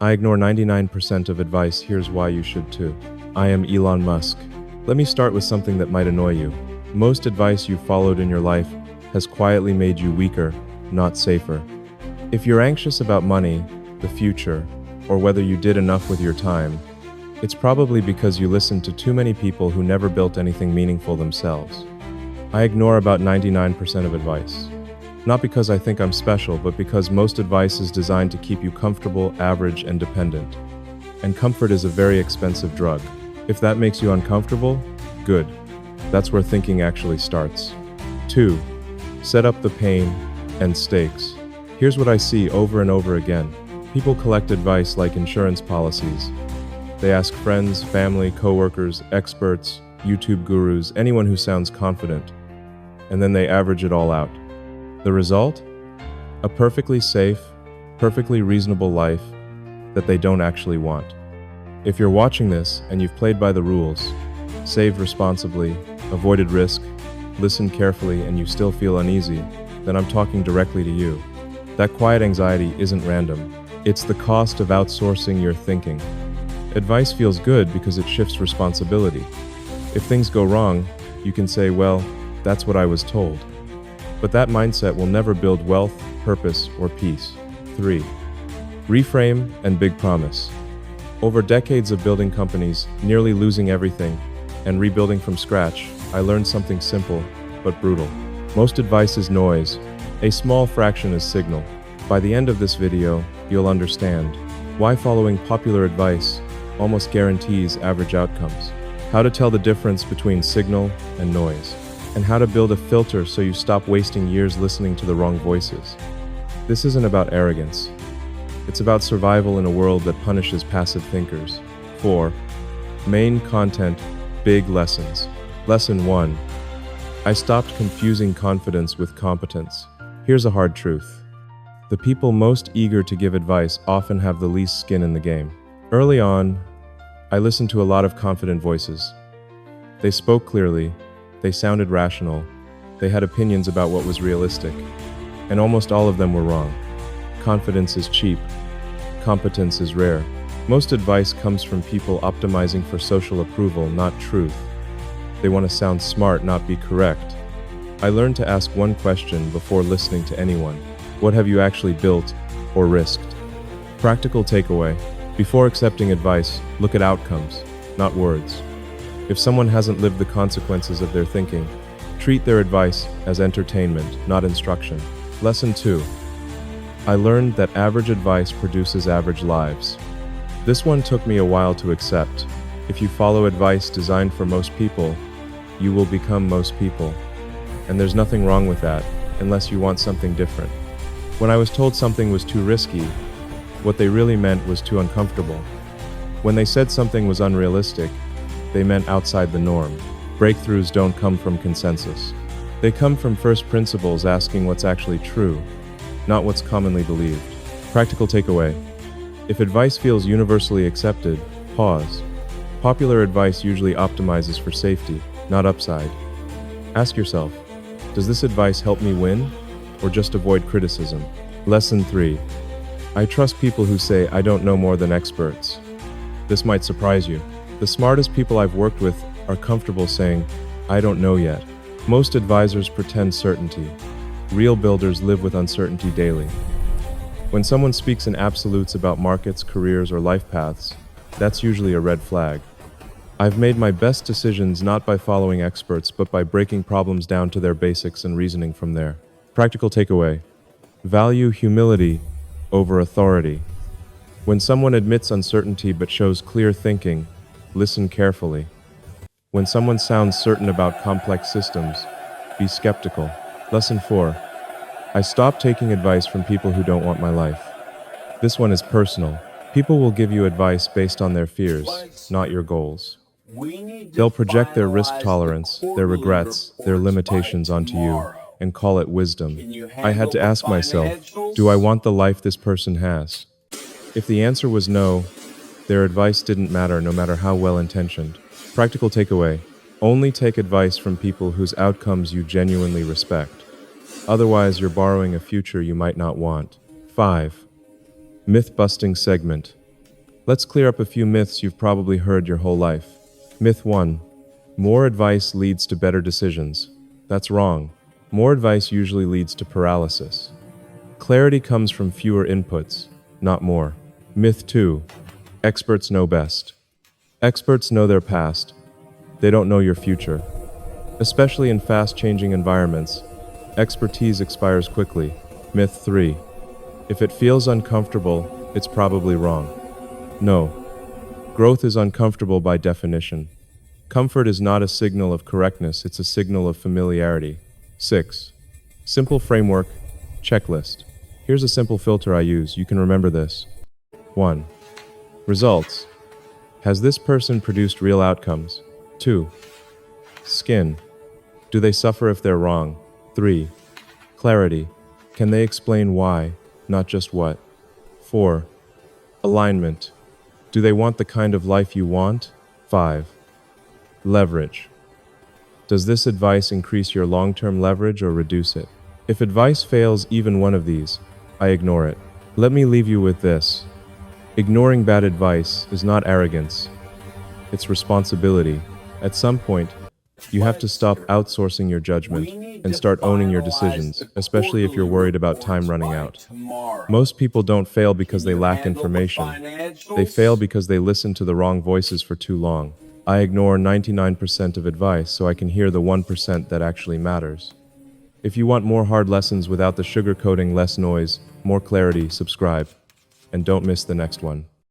I ignore 99% of advice. Here's why you should too. I am Elon Musk. Let me start with something that might annoy you. Most advice you followed in your life has quietly made you weaker, not safer. If you're anxious about money, the future, or whether you did enough with your time, it's probably because you listened to too many people who never built anything meaningful themselves. I ignore about 99% of advice. Not because I think I'm special, but because most advice is designed to keep you comfortable, average, and dependent. And comfort is a very expensive drug. If that makes you uncomfortable, good. That's where thinking actually starts. 2. Set up the pain and stakes. Here's what I see over and over again. People collect advice like insurance policies. They ask friends, family, coworkers, experts, YouTube gurus, anyone who sounds confident. And then they average it all out. The result? A perfectly safe, perfectly reasonable life that they don't actually want. If you're watching this and you've played by the rules, saved responsibly, avoided risk, listened carefully, and you still feel uneasy, then I'm talking directly to you. That quiet anxiety isn't random. It's the cost of outsourcing your thinking. Advice feels good because it shifts responsibility. If things go wrong, you can say, well, that's what I was told. But that mindset will never build wealth, purpose, or peace. 3. Reframe and big promise. Over decades of building companies, nearly losing everything, and rebuilding from scratch, I learned something simple, but brutal. Most advice is noise. A small fraction is signal. By the end of this video, you'll understand why following popular advice almost guarantees average outcomes, how to tell the difference between signal and noise, and how to build a filter so you stop wasting years listening to the wrong voices. This isn't about arrogance. It's about survival in a world that punishes passive thinkers. 4. Main content, big lessons. Lesson 1. I stopped confusing confidence with competence. Here's a hard truth. The people most eager to give advice often have the least skin in the game. Early on, I listened to a lot of confident voices. They spoke clearly, they sounded rational, they had opinions about what was realistic, and almost all of them were wrong. Confidence is cheap. Competence is rare. Most advice comes from people optimizing for social approval, not truth. They want to sound smart, not be correct. I learned to ask one question before listening to anyone. What have you actually built or risked? Practical takeaway. Before accepting advice, look at outcomes, not words. If someone hasn't lived the consequences of their thinking, treat their advice as entertainment, not instruction. Lesson 2. I learned that average advice produces average lives. This one took me a while to accept. If you follow advice designed for most people, you will become most people. And there's nothing wrong with that, unless you want something different. When I was told something was too risky, what they really meant was too uncomfortable. When they said something was unrealistic, they meant outside the norm. Breakthroughs don't come from consensus. They come from first principles, asking what's actually true, not what's commonly believed. Practical takeaway. If advice feels universally accepted, pause. Popular advice usually optimizes for safety, not upside. Ask yourself, does this advice help me win, or just avoid criticism? Lesson 3. I trust people who say, I don't know more than experts. This might surprise you. The smartest people I've worked with are comfortable saying, I don't know yet. Most advisors pretend certainty. Real builders live with uncertainty daily. When someone speaks in absolutes about markets, careers, or life paths, that's usually a red flag. I've made my best decisions not by following experts, but by breaking problems down to their basics and reasoning from there. Practical takeaway. Value humility over authority. When someone admits uncertainty but shows clear thinking, listen carefully. When someone sounds certain about complex systems, be skeptical. Lesson 4. I stopped taking advice from people who don't want my life. This one is personal. People will give you advice based on their fears, not your goals. They'll project their risk tolerance, their regrets, their limitations onto you, and call it wisdom. I had to ask myself, do I want the life this person has? If the answer was no, their advice didn't matter, no matter how well-intentioned. Practical takeaway. Only take advice from people whose outcomes you genuinely respect. Otherwise, you're borrowing a future you might not want. 5. Myth-busting segment. Let's clear up a few myths you've probably heard your whole life. Myth 1. More advice leads to better decisions. That's wrong. More advice usually leads to paralysis. Clarity comes from fewer inputs, not more. Myth 2. Experts know best. Experts know their past. They don't know your future. Especially in fast-changing environments, expertise expires quickly. Myth 3. If it feels uncomfortable, it's probably wrong. No. Growth is uncomfortable by definition. Comfort is not a signal of correctness, it's a signal of familiarity. 6. Simple framework, checklist. Here's a simple filter I use, you can remember this. 1. Results. Has this person produced real outcomes? 2. Skin. Do they suffer if they're wrong? 3. Clarity. Can they explain why, not just what? 4. Alignment. Do they want the kind of life you want? 5. Leverage. Does this advice increase your long-term leverage or reduce it? If advice fails even one of these, I ignore it. Let me leave you with this. Ignoring bad advice is not arrogance. It's responsibility. At some point, you have to stop outsourcing your judgment and start owning your decisions, especially if you're worried about time running out. Most people don't fail because they lack information. They fail because they listen to the wrong voices for too long. I ignore 99% of advice so I can hear the 1% that actually matters. If you want more hard lessons without the sugarcoating, less noise, more clarity, subscribe. And don't miss the next one.